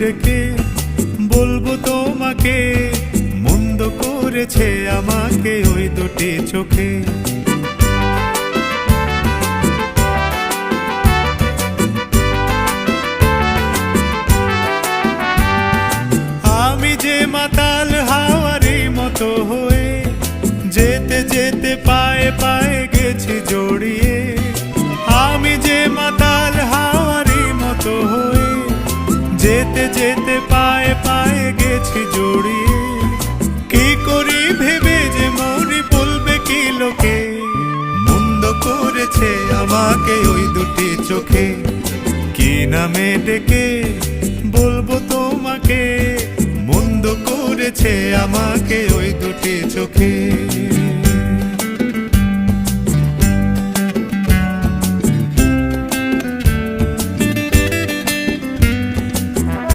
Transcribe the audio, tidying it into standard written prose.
ডেকে বলবো তোমাকে, মন্দ করেছে আমাকে ওই দুটি চোখে। আমি যে মাতাল হাওয়ারি মতো হয়ে যেতে যেতে পায়ে পায়ে গেছি জড়িয়ে। আমি যে মাতাল হাওয়ারি মতো হয়ে যেতে যেতে পায়ে পায়ে গেছি জড়িয়ে। কি করি ভেবে যে মরি, বলবে কি লোকে, মন্দ করেছে আমাকে ওই দুটি চোখে। কি নামে ডেকে বলবো তোমাকে, মন্দ করেছে আমাকে ওই দুটি চোখে।